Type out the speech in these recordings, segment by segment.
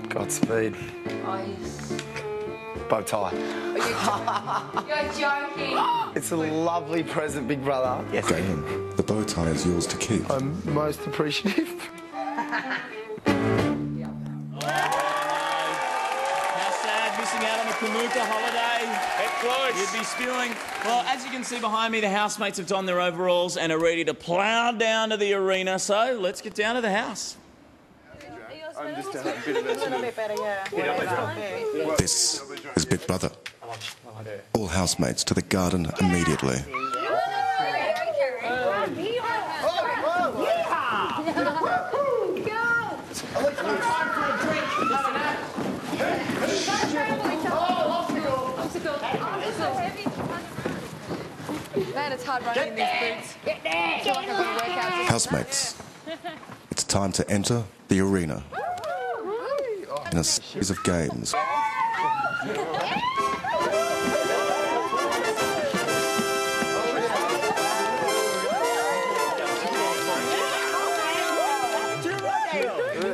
Godspeed. Bow tie. You're joking. It's a lovely present, big brother. Yes. Graham, the bow tie is yours to keep. I'm most appreciative. How sad missing out on the Kamuka holiday. That close. You'd be spewing. Well, as you can see behind me, the housemates have donned their overalls and are ready to plough down to the arena. So let's get down to the house. I'm just a bit of a This is Big Brother. All housemates to the garden immediately. Man, it's hard running in these boots. Get there! Housemates, it's time to enter the arena in a series of games.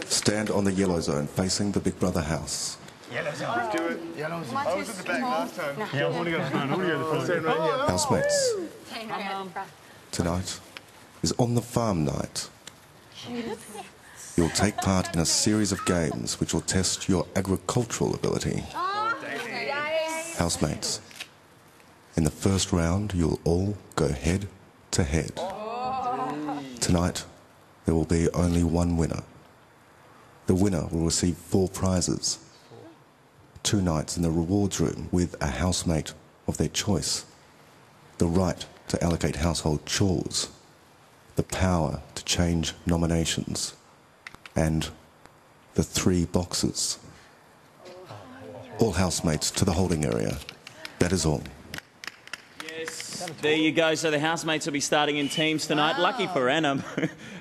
Stand on the yellow zone facing the Big Brother house. Yellow zone. Let's do it. Yellow zone. I was at the back last time. Yeah, I want to go to the front. I want to go to the front. Housemates, tonight is on the farm night. You'll take part in a series of games which will test your agricultural ability. Housemates, in the first round you'll all go head to head. Tonight there will be only one winner. The winner will receive 4 prizes. 2 nights in the rewards room with a housemate of their choice. The right to allocate household chores. The power to change nominations. And the 3 boxes. All housemates to the holding area. That is all. Yes, there you go. So the housemates will be starting in teams tonight. Wow. Lucky for Anna,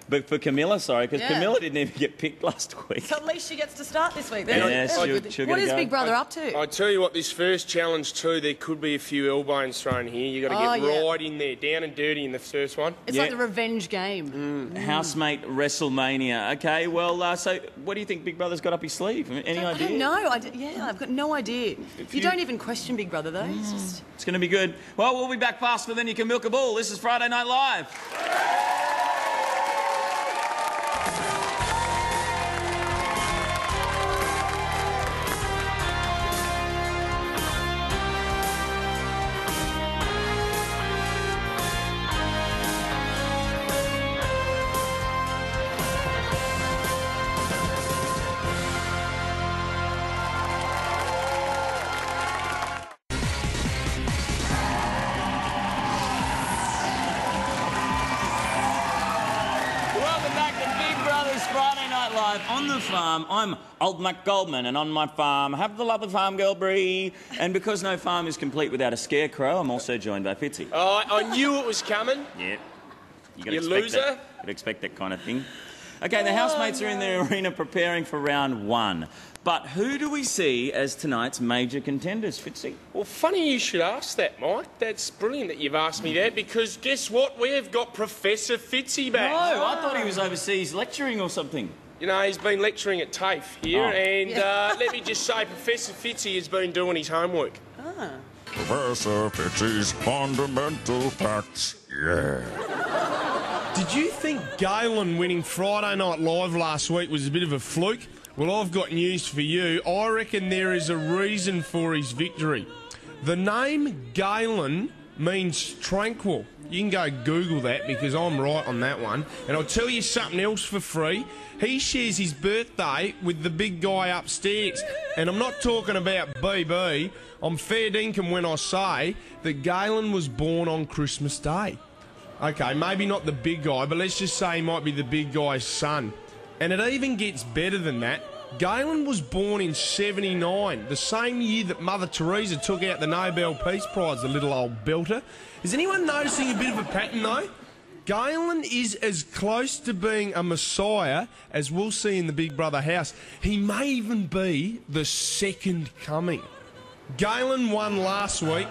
but for Camilla, sorry, because Camilla didn't even get picked last week. So at least she gets to start this week. Yeah, she'll what get is go. Big Brother up to? I tell you what, this first challenge too, there could be a few elbows thrown here. You've got to get right in there, down and dirty in the first one. It's like the revenge game. Housemate WrestleMania. Okay, well, so what do you think Big Brother's got up his sleeve? Any idea? No, I've got no idea. You don't even question Big Brother, though. It's just... It's going to be good. Well, we'll be back faster than you can milk a bull. This is Friday Night Live. Friday Night Live on the farm. I'm Old Mac Goldman, and on my farm, have the lovely farm girl Bree. And because no farm is complete without a scarecrow, I'm also joined by Fitzy. Oh, I knew it was coming. Yeah. You loser. You'd expect that kind of thing. Okay, the housemates are in the arena preparing for round 1. But who do we see as tonight's major contenders, Fitzy? Well, funny you should ask that, Mike. That's brilliant that you've asked me that, because guess what? We've got Professor Fitzy back. No, I thought he was overseas lecturing or something. You know, he's been lecturing at TAFE here, and let me just say, Professor Fitzy has been doing his homework. Professor Fitzy's fundamental facts, Did you think Galen winning Friday Night Live last week was a bit of a fluke? Well, I've got news for you. I reckon there is a reason for his victory. The name Galen means tranquil. You can go Google that because I'm right on that one. And I'll tell you something else for free. He shares his birthday with the big guy upstairs. And I'm not talking about BB. I'm fair dinkum when I say that Galen was born on Christmas Day. Okay, maybe not the big guy, but let's just say he might be the big guy's son. And it even gets better than that. Galen was born in 79, the same year that Mother Teresa took out the Nobel Peace Prize, the little old belter. Is anyone noticing a bit of a pattern, though? Galen is as close to being a messiah as we'll see in the Big Brother house. He may even be the second coming. Galen won last week,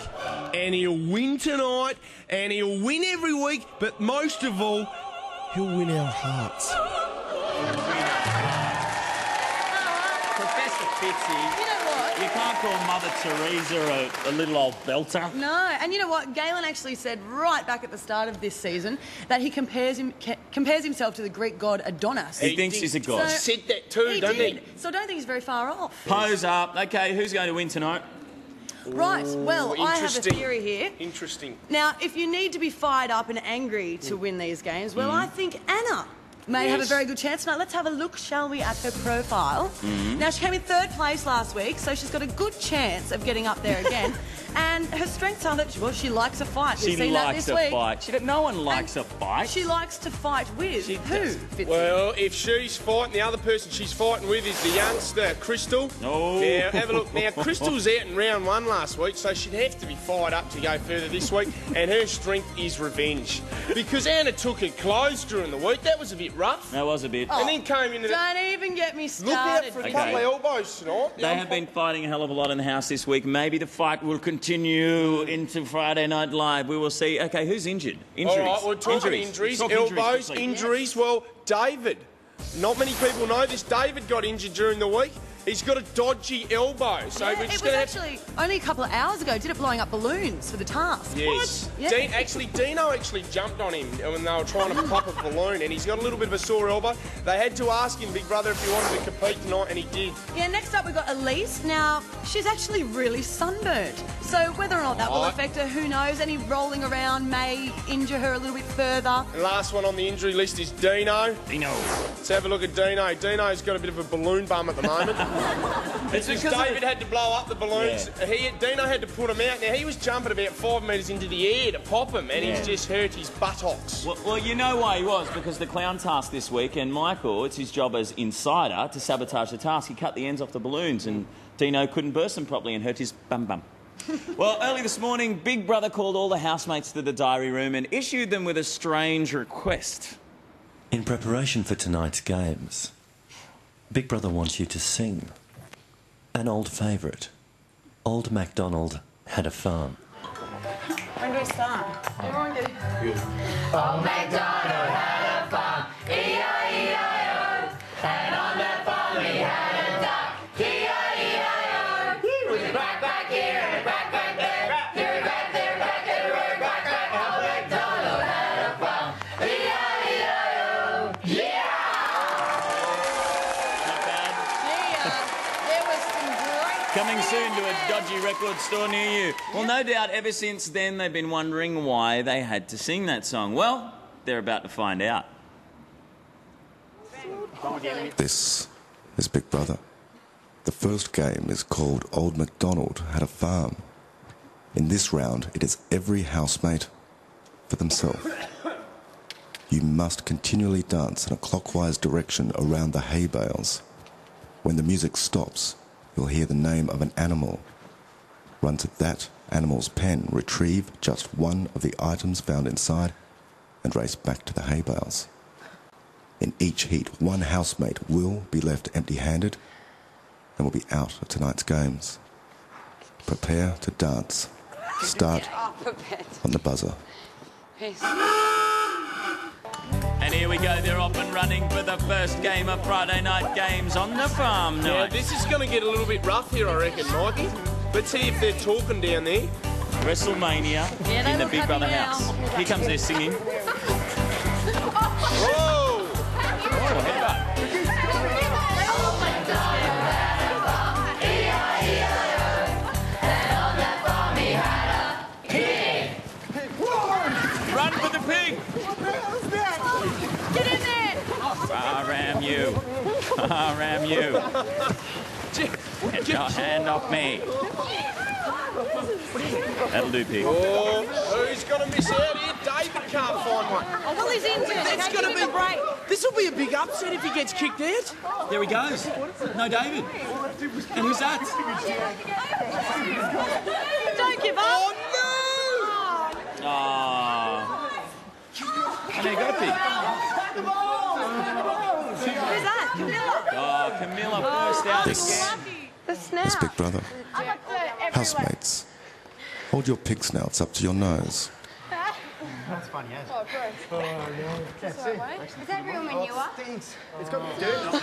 and he'll win tonight, and he'll win every week, but most of all, he'll win our hearts. Fitzy. You know what? You can't call Mother Teresa a little old belter. No, and you know what? Galen actually said right back at the start of this season that he compares himself to the Greek god Adonis. He thinks he's a god. He said that too, doesn't he? So I don't think he's very far off. Pose up. Okay, who's going to win tonight? Right, well, I have a theory here. Interesting. Now, if you need to be fired up and angry to win these games, well, I think Anna may have a very good chance tonight. Let's have a look, shall we, at her profile. Now, she came in 3rd place last week, so she's got a good chance of getting up there again. And her strengths are that, well, she likes a fight. We've seen that this week. Fight. No one likes a fight. She likes to fight with who? Fitzy? Well, if she's fighting, the other person she's fighting with is the youngster, Crystal. No. Now, have a look. Now, Crystal's out in round 1 last week, so she'd have to be fired up to go further this week, and her strength is revenge. Because Anna took her clothes during the week. That was a bit rough. That was a bit. And then came into the... Don't even get me started. Look out for a couple of elbows tonight. They have been fighting a hell of a lot in the house this week. Maybe the fight will continue into Friday Night Live. We will see. Okay, who's injured? Injuries. All right, we're talking injuries, elbows, injuries. Well, David. Not many people know this. David got injured during the week. He's got a dodgy elbow. So we're just going to actually only a couple of hours ago, did it blowing up balloons for the task. Yes. What? Yeah. Dino actually jumped on him when they were trying to pop a balloon, and he's got a little bit of a sore elbow. They had to ask him, Big Brother, if he wanted to compete tonight, and he did. Yeah, next up we've got Elise. Now, she's actually really sunburnt. So whether or not that will affect her, who knows? Any rolling around may injure her a little bit further. And last one on the injury list is Dino. Let's have a look at Dino. Dino's got a bit of a balloon bum at the moment. It's because David had to blow up the balloons. Yeah. Dino had to put him out. Now, he was jumping about 5 metres into the air to pop him, and he's just hurt his buttocks. Well, you know why he was, because the clown task this week, and Michael, it's his job as insider to sabotage the task. He cut the ends off the balloons, and Dino couldn't burst them properly and hurt his bum. Well, early this morning, Big Brother called all the housemates to the diary room and issued them with a strange request. In preparation for tonight's games, Big Brother wants you to sing an old favourite. Old MacDonald had a farm. When do we start? Everyone get it. Old MacDonald had a farm, E-I-E-I-O. And on that farm he had a duck, E-I-E-I-O. With a quack back here and a quack back there. Here a quack, there a quack, everywhere a quack, quack. Old MacDonald had a farm, E-I-E-I-O. Yeah! Coming soon to a dodgy record store near you. Well, no doubt ever since then they've been wondering why they had to sing that song. Well, they're about to find out. This is Big Brother. The first game is called Old MacDonald Had a Farm. In this round, it is every housemate for themselves. You must continually dance in a clockwise direction around the hay bales. When the music stops, you'll hear the name of an animal. Run to that animal's pen, retrieve just one of the items found inside, and race back to the hay bales. In each heat, one housemate will be left empty-handed and will be out of tonight's games. Prepare to dance. Start on the buzzer. And here we go, they're off and running for the first game of Friday Night Games on the farm night. Yeah, this is going to get a little bit rough here, I reckon, Mikey. Let's see if they're talking down there. WrestleMania in the Big Brother house. Here comes their singing. Whoa! Headbutt. Run for the pig! Get in there! Ram you. Ram you. Get your hand off me. That'll do, pig. Oh, who's going to miss out here? David can't find one. Oh, well, he's injured. That's going to be break. This will be a big upset if he gets kicked out. There he goes. No, David. And who's that? Don't give up. Oh, no! Oh. And there you go, pig. Who's that? Camilla. Oh, Camilla first out again. The snout. It's Big Brother. Housemates, hold your pig snouts up to your nose. That's funny, yes. Oh, gross. Oh, no. That's it. Is that real manure? It's got dirt on it.